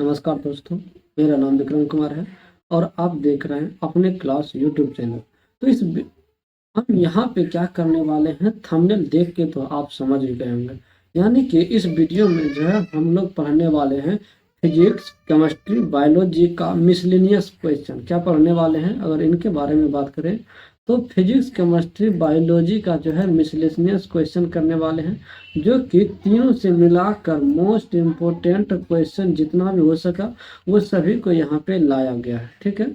नमस्कार दोस्तों, मेरा नाम विक्रम कुमार है और आप देख रहे हैं अपने क्लास यूट्यूब चैनल। तो हम यहाँ पे क्या करने वाले हैं, थंबनेल देख के तो आप समझ ही गए होंगे। यानी कि इस वीडियो में जो है हम लोग पढ़ने वाले हैं फिजिक्स, केमिस्ट्री, बायोलॉजी का मिसलेनियस क्वेश्चन। क्या पढ़ने वाले हैं, अगर इनके बारे में बात करें तो फिजिक्स, केमिस्ट्री, बायोलॉजी का जो है मिसलेनियस क्वेश्चन करने वाले हैं, जो कि तीनों से मिलाकर मोस्ट इम्पोर्टेंट क्वेश्चन जितना भी हो सका वो सभी को यहाँ पे लाया गया है। ठीक है,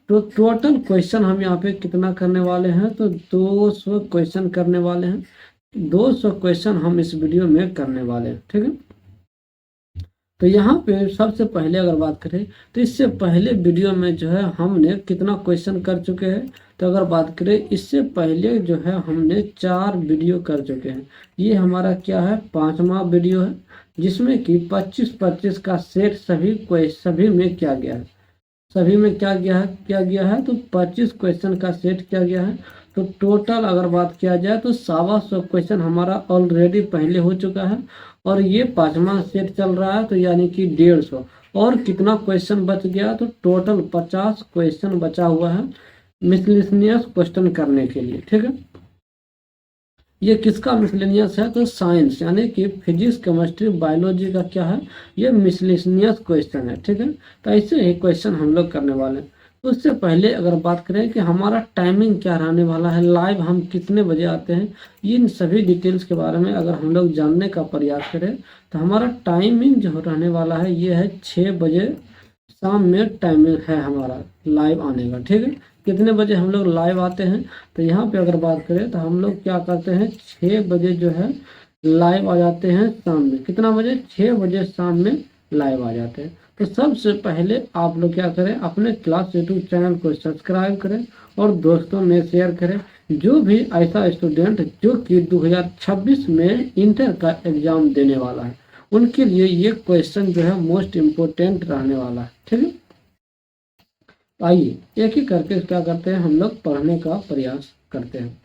तो टोटल क्वेश्चन हम यहाँ पे कितना करने वाले हैं, तो 200 क्वेश्चन करने वाले हैं। 200 क्वेश्चन हम इस वीडियो में करने वाले हैं। ठीक है, तो यहाँ पे सबसे पहले अगर बात करें तो इससे पहले वीडियो में जो है हमने कितना क्वेश्चन कर चुके हैं, तो अगर बात करें इससे पहले जो है हमने 4 वीडियो कर चुके हैं। ये हमारा क्या है, 5वां वीडियो है, जिसमें कि 25-25 का सेट सभी में किया गया है। सभी में क्या गया है तो 25 क्वेश्चन का सेट किया गया है। तो टोटल अगर बात किया जाए तो 125 क्वेश्चन हमारा ऑलरेडी पहले हो चुका है और ये 5वां सेट चल रहा है, तो यानी कि 150। और कितना क्वेश्चन बच गया, तो टोटल 50 क्वेश्चन बचा हुआ है मिसलेनियस क्वेश्चन करने के लिए। ठीक है, ये किसका मिसलेनियस है, तो साइंस यानी कि फिजिक्स, केमिस्ट्री, बायोलॉजी का क्या है, ये मिसलेनियस क्वेश्चन है। ठीक है, तो ऐसे ही क्वेश्चन हम लोग करने वाले हैं। तो उससे पहले अगर बात करें कि हमारा टाइमिंग क्या रहने वाला है, लाइव हम कितने बजे आते हैं, इन सभी डिटेल्स के बारे में अगर हम लोग जानने का प्रयास करें तो हमारा टाइमिंग जो रहने वाला है ये है 6 बजे शाम में टाइमिंग है हमारा लाइव आने का। ठीक है, कितने बजे हम लोग लाइव आते हैं, तो यहाँ पे अगर बात करें तो हम लोग क्या करते हैं, 6 बजे जो है लाइव आ जाते हैं शाम में। कितना बजे, 6 बजे शाम में लाइव आ जाते हैं। तो सबसे पहले आप लोग क्या करें, अपने क्लास यूट्यूब चैनल को सब्सक्राइब करें और दोस्तों में शेयर करें। जो भी ऐसा स्टूडेंट जो कि 2026 में इंटर का एग्जाम देने वाला है, उनके लिए ये क्वेश्चन जो है मोस्ट इम्पोर्टेंट रहने वाला है। ठीक है, आइए एक ही करके क्या करते हैं, हम लोग पढ़ने का प्रयास करते हैं।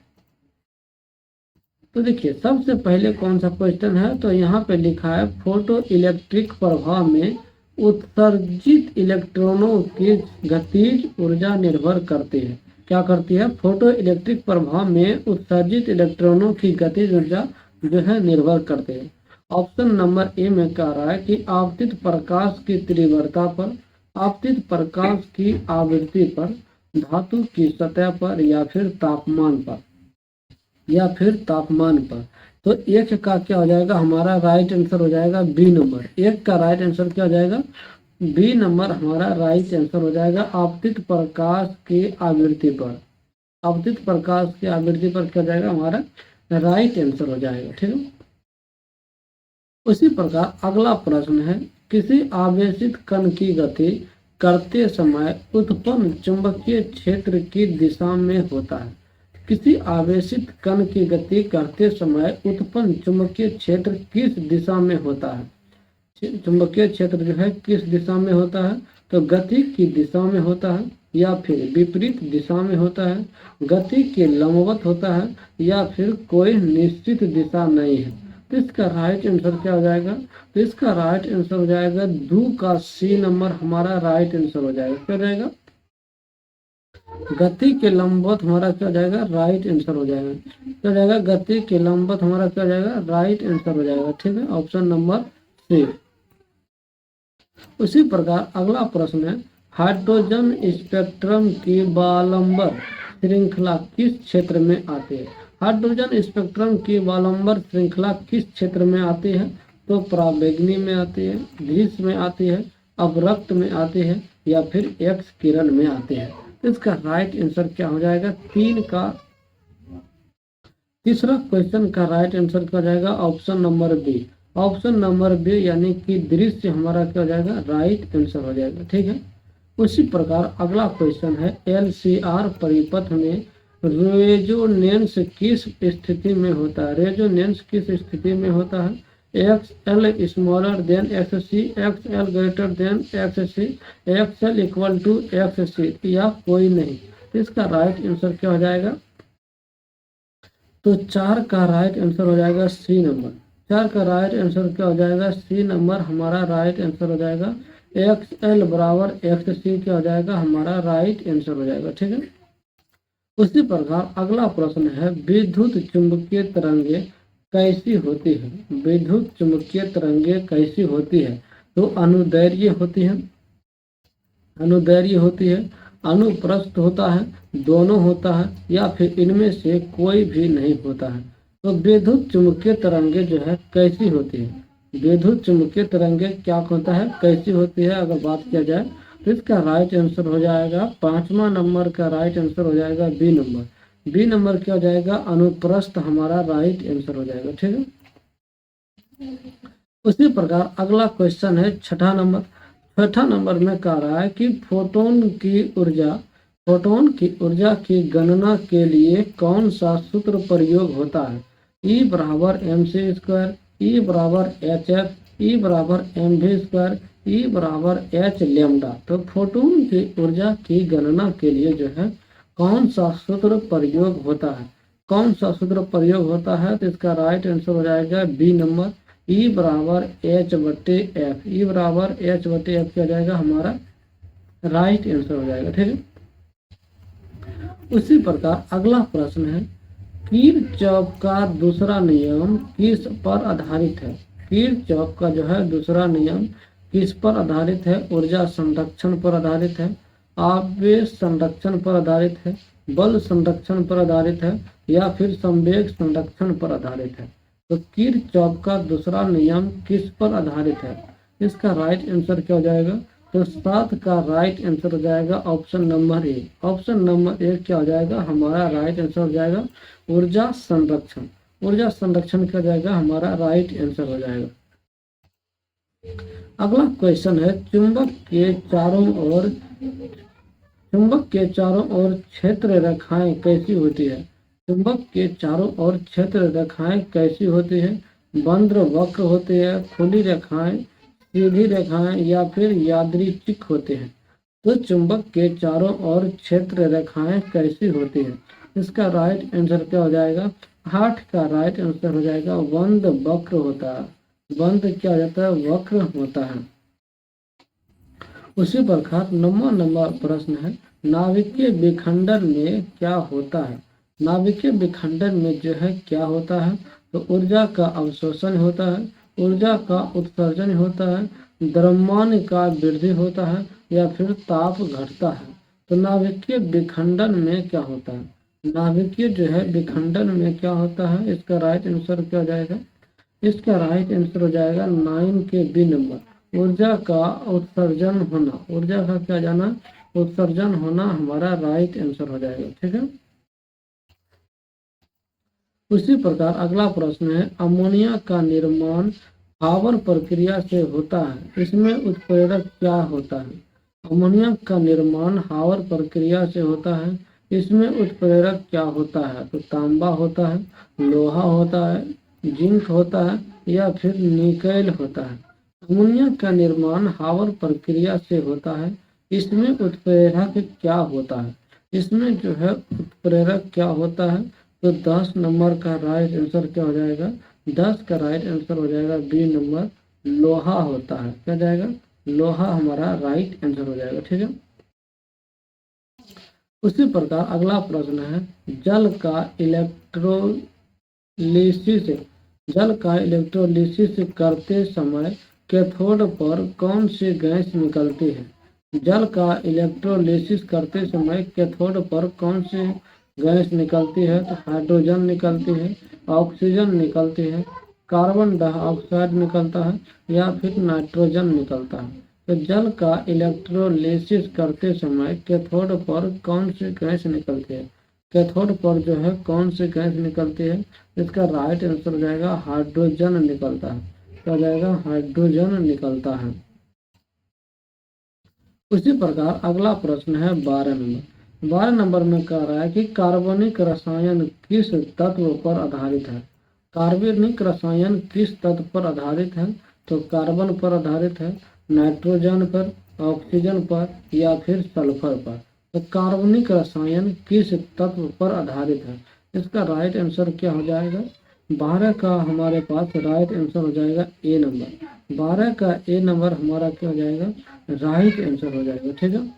तो देखिए सबसे पहले कौन सा क्वेश्चन है, तो यहाँ पे लिखा है फोटो इलेक्ट्रिक प्रभाव में उत्सर्जित इलेक्ट्रॉनों की गतिज ऊर्जा निर्भर करती है। क्या करती है, फोटो इलेक्ट्रिक प्रभाव में उत्सर्जित इलेक्ट्रॉनों की गतिज ऊर्जा जो है निर्भर करती है। ऑप्शन नंबर ए में कह रहा है कि आपतित प्रकाश की तीव्रता पर, आपतित प्रकाश की आवृत्ति पर, धातु की सतह पर, या फिर तापमान पर, या फिर तापमान पर। तो एक का क्या हो जाएगा, हमारा राइट आंसर हो जाएगा बी नंबर। एक का राइट आंसर क्या हो जाएगा, बी नंबर हमारा राइट आंसर हो जाएगा। आपतित प्रकाश की आवृत्ति पर, आपतित प्रकाश की आवृत्ति पर क्या हो जाएगा, हमारा राइट आंसर हो जाएगा। ठीक है, उसी प्रकार अगला प्रश्न है, किसी आवेशित कण की गति करते समय उत्पन्न चुंबकीय क्षेत्र की दिशा में होता है। किसी आवेशित कण की गति करते समय उत्पन्न चुंबकीय क्षेत्र किस दिशा में होता है। चुंबकीय क्षेत्र जो है किस दिशा में होता है, तो गति की दिशा में होता है, या फिर विपरीत दिशा में होता है, गति के लंबवत होता है, या फिर कोई निश्चित दिशा नहीं है। तो इसका राइट आंसर क्या हो जाएगा, तो इसका राइट आंसर हो जाएगा 2 का सी नंबर हमारा राइट आंसर हो जाएगा। क्या हो जाएगा, गति के लंबवत हमारा क्या हो जाएगा, राइट आंसर हो जाएगा। क्या हो जाएगा, गति के लंबवत हमारा क्या हो जाएगा, राइट आंसर हो जाएगा। ठीक है, ऑप्शन नंबर सी। उसी प्रकार अगला प्रश्न है, हाइड्रोजन स्पेक्ट्रम की बालंबर श्रृंखला किस क्षेत्र में आती है। हाइड्रोजन स्पेक्ट्रम की बालंबर श्रृंखला किस क्षेत्र में आती है, तो पराबैंगनी में आती है, ध्रुव में आती है, अवरक्त में आती है, या फिर एक्स किरण में आती है। इसका राइट आंसर क्या हो जाएगा, 3 का तीसरा क्वेश्चन का राइट आंसर क्या हो जाएगा, option number B. Option number B यानी कि दृश्य हमारा क्या हो जाएगा, राइट आंसर हो जाएगा। ठीक है, उसी प्रकार अगला क्वेश्चन है, एलसीआर परिपथ में रेजोनेंस किस स्थिति में होता है। रेजोनेंस किस स्थिति में होता है, X L smaller than X C, X L greater than X C, X L equal to X C, या कोई नहीं। तो इसका राइट आंसर क्या हो जाएगा, तो 4 का राइट आंसर हो जाएगा सी नंबर। 4 का राइट आंसर क्या हो जाएगा, सी नंबर हमारा राइट आंसर हो जाएगा। एक्स एल बराबर एक्स सी क्या हो जाएगा हमारा राइट आंसर हो जाएगा। ठीक है। उसी प्रकार अगला प्रश्न है विद्युत चुंबकीय तरंगे कैसी होती है। विद्युत चुंबकीय तरंगे कैसी होती है। तो अनुदैर्घ्य होती है, अनुदैर्घ्य होती है, अनुप्रस्थ होता है, दोनों होता है, या फिर इनमें से कोई भी नहीं होता है। तो विद्युत चुंबकीय तरंगे जो है कैसी होती है। विद्युत चुंबकीय तरंगे क्या होता है, कैसी होती है, अगर बात किया जाए तो इसका राइट आंसर हो जाएगा 5वां नंबर का राइट आंसर हो जाएगा बी नंबर। बी नंबर क्या हो जाएगा अनुप्रस्थ हमारा राइट आंसर हो जाएगा। ठीक है। उसी प्रकार अगला क्वेश्चन है छठा नंबर में कह रहा है कि फोटोन की ऊर्जा की गणना के लिए कौन सा सूत्र प्रयोग होता है। E बराबर mc², E बराबर hf, E बराबर mv², E बराबर h लैम्डा। तो फोटोन की ऊर्जा की गणना के लिए जो है कौन सा सूत्र प्रयोग होता है, कौन सा सूत्र प्रयोग होता है। तो इसका राइट आंसर हो जाएगा बी नंबर, ई बराबर एच बटे एफ। ई बराबर एच बटे एफ क्या जाएगा हमारा राइट आंसर हो जाएगा। ठीक है। उसी प्रकार अगला प्रश्न है किरचॉफ का दूसरा नियम किस पर आधारित है। किरचॉफ का जो है दूसरा नियम किस पर आधारित है। ऊर्जा संरक्षण पर आधारित है, आवेश संरक्षण पर आधारित है, बल संरक्षण पर आधारित है, या फिर संवेग संरक्षण पर आधारित है। तो किरचॉफ का दूसरा नियम किस पर आधारित है। इसका राइट आंसर क्या हो जाएगा। तो 7 का राइट आंसर हो जाएगा option number A. Option number A क्या हो जाएगा हमारा राइट आंसर हो जाएगा ऊर्जा संरक्षण। ऊर्जा संरक्षण क्या हो जाएगा हमारा राइट आंसर हो जाएगा। अगला क्वेश्चन है चुंबक के चारों ओर क्षेत्र रेखाएं कैसी होती है। चुंबक के चारों ओर क्षेत्र रेखाएं कैसी होती है। बंद वक्र होती है, खुली रेखाएं, सीधी रेखाएं, या फिर यादृच्छिक होते हैं। तो चुंबक के चारों ओर क्षेत्र रेखाएं कैसी होती है। इसका राइट आंसर क्या हो जाएगा 8 का राइट आंसर हो जाएगा बंद वक्र होता है। बंद क्या हो जाता है वक्र होता है। उसी प्रकार नंबर प्रश्न है नाभिकीय विखंडन में क्या होता है। नाभिकीय विखंडन में जो है क्या होता है। तो ऊर्जा का अवशोषण होता है, ऊर्जा का उत्सर्जन होता है, द्रव्यमान का वृद्धि होता है, या फिर ताप घटता है। तो नाभिकीय विखंडन में क्या होता है। नाभिकीय जो है विखंडन में क्या होता है। इसका राइट आंसर क्या हो जाएगा। इसका राइट आंसर हो जाएगा 9 के बी नंबर। ऊर्जा का उत्सर्जन होना, ऊर्जा का क्या जाना उत्सर्जन होना हमारा राइट आंसर हो जाएगा। ठीक है। उसी प्रकार अगला प्रश्न है अमोनिया का निर्माण हावर प्रक्रिया से होता है, इसमें उत्प्रेरक क्या होता है। अमोनिया का निर्माण हावर प्रक्रिया से होता है, इसमें उत्प्रेरक क्या होता है। तो तांबा होता है, लोहा होता है, जिंक होता है, या फिर निकेल होता है। अमोनिया का निर्माण हावर प्रक्रिया से होता है, इसमें उत्प्रेरक क्या होता है। इसमें जो है उत्प्रेरक क्या होता है। तो 10 नंबर का राइट आंसर क्या हो जाएगा 10 का राइट आंसर हो जाएगा बी नंबर लोहा होता है। क्या जाएगा लोहा हमारा राइट आंसर हो जाएगा। ठीक है। उसी प्रकार अगला प्रश्न है जल का इलेक्ट्रोलिसिस करते समय कैथोड पर कौन सी गैस निकलती है। जल का इलेक्ट्रोलिसिस करते समय कैथोड पर कौन सी गैस निकलती है। तो हाइड्रोजन निकलती है, ऑक्सीजन निकलती है, कार्बन डाइऑक्साइड निकलता है, या फिर नाइट्रोजन निकलता है। तो जल का इलेक्ट्रोलिसिस करते समय कैथोड पर कौन सी गैस निकलती है। कैथोड पर जो है कौन सी गैस निकलती है। इसका राइट आंसर हो जाएगा हाइड्रोजन निकलता है। क्या जाएगा हाइड्रोजन निकलता है। उसी प्रकार अगला प्रश्न है 12 नंबर में कह रहा है कि कार्बनिक रसायन किस तत्व पर आधारित है। कार्बनिक रसायन किस तत्व पर आधारित है। तो कार्बन पर आधारित है, नाइट्रोजन पर, ऑक्सीजन पर, या फिर सल्फर पर। तो कार्बनिक रसायन किस तत्व पर आधारित है। इसका राइट आंसर क्या हो जाएगा 12 का हमारे पास राइट आंसर हो जाएगा ए नंबर। 12 का ए नंबर हमारा क्या हो जाएगा, राइट आंसर हो जाएगा। ठीक है।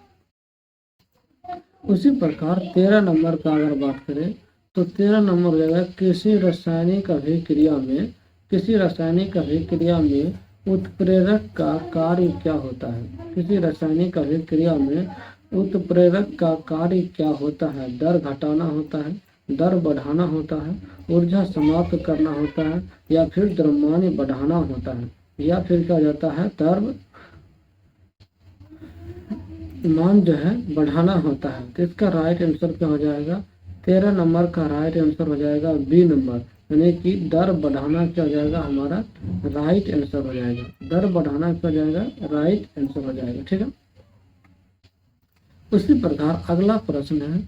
उसी प्रकार 13 नंबर का अगर बात करें तो 13 नंबर हो जाएगा किसी रासायनिक अभिक्रिया में, किसी रासायनिक अभिक्रिया में उत्प्रेरक का कार्य क्या होता है। किसी रासायनिक अभिक्रिया में उत्प्रेरक का कार्य क्या होता है। दर घटाना होता है, दर बढ़ाना होता है, ऊर्जा समाप्त करना होता है, या फिर द्रव्यमान बढ़ाना होता है, या फिर क्या जाता है, दर मान जो है बढ़ाना होता है। तो इसका राइट आंसर क्या हो जाएगा, 13 नंबर का राइट आंसर हो जाएगा बी नंबर, यानी कि दर बढ़ाना क्या हो जाएगा, हमारा राइट आंसर हो जाएगा। दर बढ़ाना क्या हो जाएगा, राइट आंसर हो जाएगा। ठीक है। उसी प्रकार अगला प्रश्न है,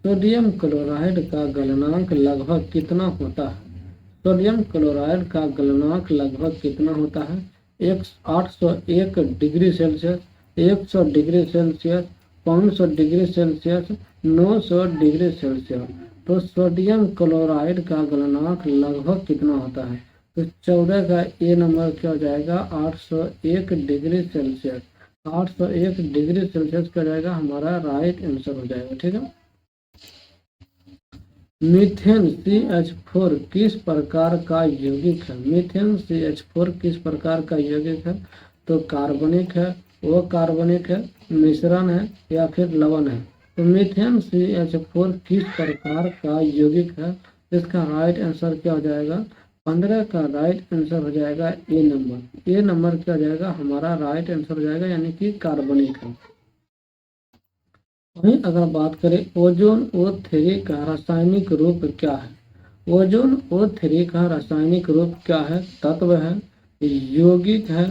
सोडियम क्लोराइड का गलनांक लगभग कितना होता है। सोडियम क्लोराइड का गलनांक लगभग कितना होता है, 801 degree Celsius, 100 degree Celsius, 500 degree Celsius, 900 degree Celsius. तो सोडियम क्लोराइड का गलनांक लगभग कितना होता है। तो 14 का ए नंबर क्या हो जाएगा, 801 डिग्री सेल्सियस। 801 डिग्री सेल्सियस क्या जाएगा, हमारा राइट आंसर हो जाएगा। ठीक है। मीथेन CH4 किस प्रकार का यौगिक है। मीथेन CH4 किस प्रकार का यौगिक है। तो कार्बनिक है, वो कार्बनिक है, मिश्रण है, या फिर लवण है। तो मीथेन CH4 किस प्रकार का यौगिक है। इसका राइट आंसर क्या हो जाएगा, 15 का राइट आंसर हो जाएगा ए नंबर। ए नंबर क्या हो जाएगा, हमारा राइट आंसर हो जाएगा, यानी कि कार्बनिक है। वहीं अगर बात करें ओजोन O3 का रासायनिक रूप क्या है। ओजोन O3 का रासायनिक रूप क्या है, तत्व है, यौगिक है,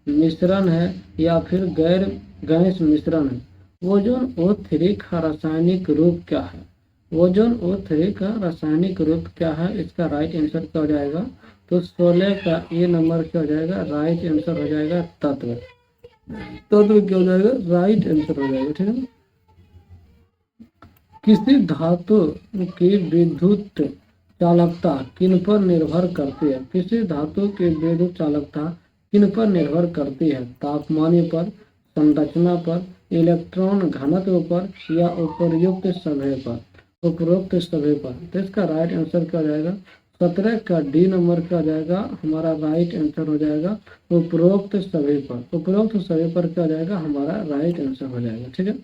मिश्रण है, या फिर गैर गैस मिश्रण है। ओजोन O3 का रासायनिक रूप क्या है। ओजोन O3 का रासायनिक रूप क्या है, इसका राइट आंसर क्या हो जाएगा। तो 16 का ए नंबर क्या हो जाएगा, राइट आंसर हो जाएगा तत्व। तत्व क्या हो जाएगा, राइट आंसर हो जाएगा। ठीक है। किसी धातु की विद्युत चालकता किन पर निर्भर करती है। किसी धातु की विद्युत चालकता किन पर निर्भर करती है। तापमान पर, संरचना पर, इलेक्ट्रॉन घनत्व पर, या उपरोक्त सभी पर। उपरोक्त सभी पर। तो इसका राइट आंसर क्या हो जाएगा, 17 का डी नंबर क्या हो जाएगा, हमारा राइट आंसर हो जाएगा उपरोक्त सभी पर। उपरोक्त सभी पर क्या हो जाएगा, हमारा राइट आंसर हो जाएगा। ठीक है।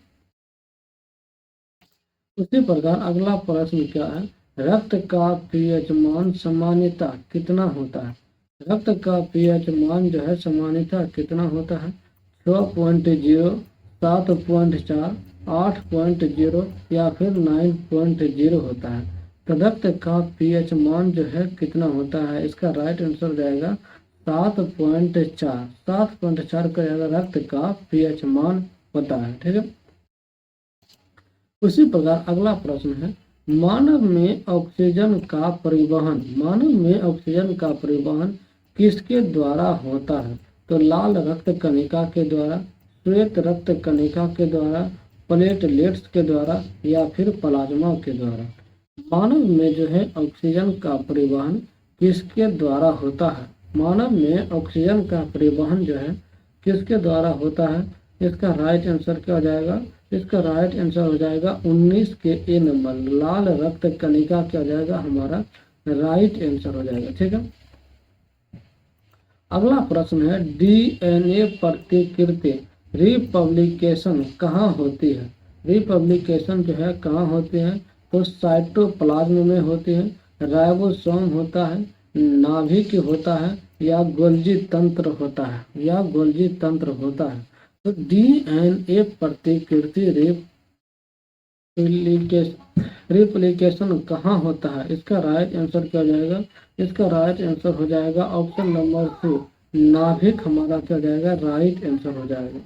उसी प्रकार अगला प्रश्न क्या है, रक्त का पीएच मान सामान्यतः कितना होता है। रक्त का पीएच मान जो है सामान्यतः कितना होता है, 6.0, 7.4, 8.0, या फिर 9.0 होता है। तो रक्त का पीएच मान जो है कितना होता है, इसका राइट आंसर हो जाएगा 7.4। 7.4 का जाएगा रक्त का पीएच मान होता है। ठीक है। उसी प्रकार अगला प्रश्न है, मानव में ऑक्सीजन का परिवहन, मानव में ऑक्सीजन का परिवहन किसके द्वारा होता है। तो लाल रक्त कणिका के द्वारा, श्वेत रक्त कणिका के द्वारा, प्लेटलेट्स के द्वारा, या फिर प्लाज्मा के द्वारा। मानव में जो है ऑक्सीजन का परिवहन किसके द्वारा होता है। मानव में ऑक्सीजन का परिवहन जो है किसके द्वारा होता है, इसका राइट आंसर क्या हो जाएगा। इसका राइट आंसर हो जाएगा 19 के ए नंबर, लाल रक्त कणिका क्या हो जाएगा, हमारा राइट आंसर हो जाएगा। ठीक है। अगला प्रश्न है, DNA प्रतिकृति रिपब्लिकेशन कहाँ होती है। रिपब्लिकेशन जो है कहाँ होती है, तो साइटोप्लाज्म में होती है, राइबोसोम होता है, नाभिक होता है, या गोल्जी तंत्र होता है, या गोल्जी तंत्र होता है। तो DNA प्रतिकृति रिप्लिकेशन कहाँ होता है, इसका राइट आंसर क्या हो जाएगा। इसका राइट आंसर हो जाएगा ऑप्शन नंबर सी, नाभिक हमारा क्या हो जाएगा, राइट आंसर हो जाएगा।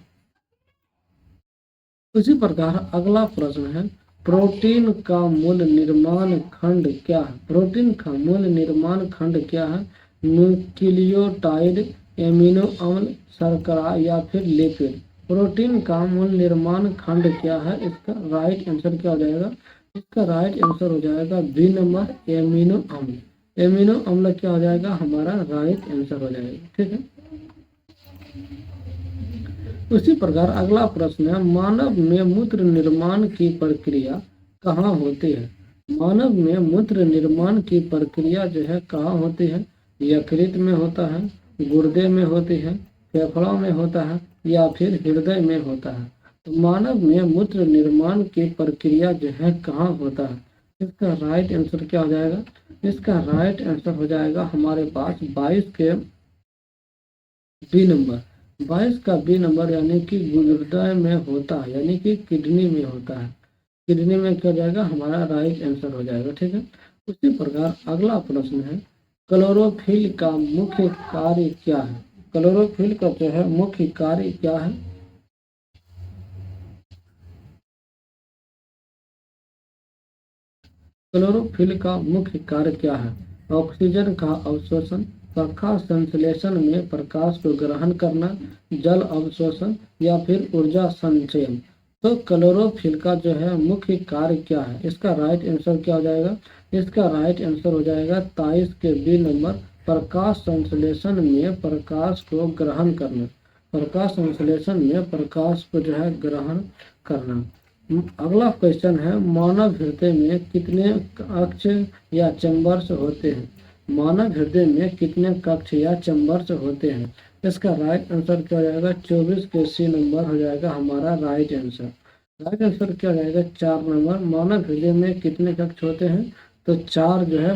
उसी प्रकार अगला प्रश्न है, प्रोटीन का मूल निर्माण खंड क्या है। प्रोटीन का मूल निर्माण खंड क्या है, न्यूक्लियोटाइड, एमिनो अम्ल, शर्करा, या फिर लिपिड। प्रोटीन का मूल निर्माण खंड क्या है, इसका राइट आंसर क्या हो जाएगा। इसका राइट आंसर हो जाएगा बी नंबर, एमिनो अम्ल। एमिनो अम्ल क्या हो जाएगा, हमारा राइट आंसर हो जाएगा। ठीक है, उसी प्रकार अगला प्रश्न है, मानव में मूत्र निर्माण की प्रक्रिया कहाँ होती है। मानव में मूत्र निर्माण की प्रक्रिया जो है कहाँ होती है, यकृत में होता है, गुर्दे में होती है, फेफड़ों में होता है, या फिर हृदय में होता है। तो मानव में मूत्र निर्माण की प्रक्रिया जो है कहाँ होता है, इसका राइट आंसर क्या हो जाएगा, इसका राइट आंसर हो जाएगा हमारे पास 22 के बी नंबर। 22 का बी नंबर यानी कि गुर्दे में होता है, यानी कि किडनी में होता है। किडनी में क्या जाएगा, हमारा राइट आंसर हो जाएगा। ठीक है, उसी प्रकार अगला प्रश्न है, क्लोरोफिल का मुख्य कार्य क्या है। क्लोरोफिल का जो है मुख्य कार्य क्या है। क्लोरोफिल का मुख्य कार्य क्या है, ऑक्सीजन का अवशोषण, प्रकाश संश्लेषण में प्रकाश को ग्रहण करना, जल अवशोषण, या फिर ऊर्जा संचयन। तो क्लोरोफिल का जो है मुख्य कार्य क्या है, इसका राइट आंसर क्या हो जाएगा, इसका राइट आंसर हो जाएगा 23 के बी नंबर, प्रकाश संश्लेषण में प्रकाश को ग्रहण करना। प्रकाश संश्लेषण में प्रकाश को जो है ग्रहण करना। अगला क्वेश्चन है, मानव हृदय में कितने कक्ष या चैम्बर्स होते हैं। मानव हृदय में कितने कक्ष या चैम्बर्स होते हैं, इसका राइट आंसर क्या हो जाएगा, 24 के सी नंबर हो जाएगा हमारा राइट आंसर। राइट आंसर क्या हो जाएगा, 4 नंबर। मानव हृदय में कितने कक्ष होते हैं, तो 4 जो है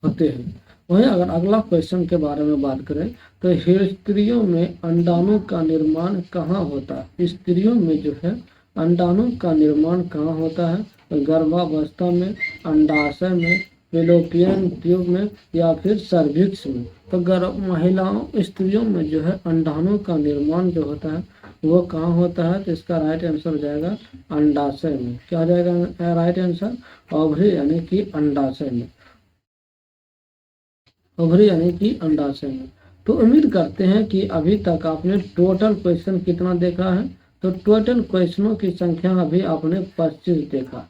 होते हैं। वहीं अगर अगला क्वेश्चन के बारे में बात करें तो स्त्रियों में अंडाणु का निर्माण कहाँ होता है। स्त्रियों में जो है अंडाणु का निर्माण कहाँ होता है, तो गर्भावस्था में, अंडाशय में, फेलोपियन ट्यूब में, या फिर सर्विक्स में। तो महिलाओं स्त्रियों में जो है अंडाणु का निर्माण जो होता है वो कहाँ होता है, तो इसका राइट आंसर हो जाएगा अंडाशय में। क्या हो जाएगा राइट आंसर, ओवरी यानी कि अंडाशय में। ओवरी यानी कि अंडाशय में। तो उम्मीद करते हैं कि अभी तक आपने टोटल क्वेश्चन कितना देखा है, तो टोटल क्वेश्चनों की संख्या अभी आपने 25 देखा।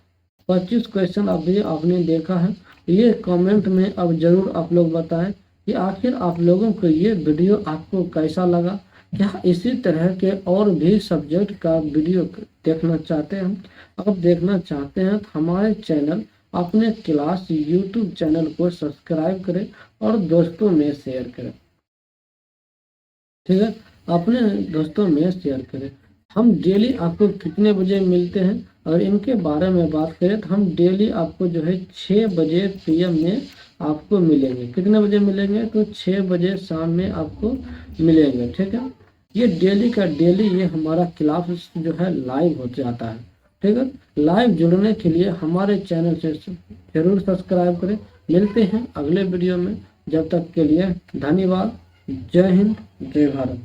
25 क्वेश्चन अभी आपने देखा है। ये कमेंट में अब जरूर आप लोग बताएं कि आखिर आप लोगों को ये वीडियो आपको कैसा लगा। क्या इसी तरह के और भी सब्जेक्ट का वीडियो देखना चाहते हैं। अगर देखना चाहते हैं तो हमारे चैनल अपने क्लास यूट्यूब चैनल को सब्सक्राइब करें और दोस्तों में शेयर करें। ठीक है, अपने दोस्तों में शेयर करें। हम डेली आपको कितने बजे मिलते हैं और इनके बारे में बात करें तो हम डेली आपको जो है 6 बजे PM में आपको मिलेंगे। कितने बजे मिलेंगे, तो 6 बजे शाम में आपको मिलेंगे। ठीक है, ये डेली का डेली ये हमारा क्लास जो है लाइव हो जाता है। ठीक है, लाइव जुड़ने के लिए हमारे चैनल से जरूर सब्सक्राइब करें। मिलते हैं अगले वीडियो में, जब तक के लिए धन्यवाद। जय हिंद, जय भारत।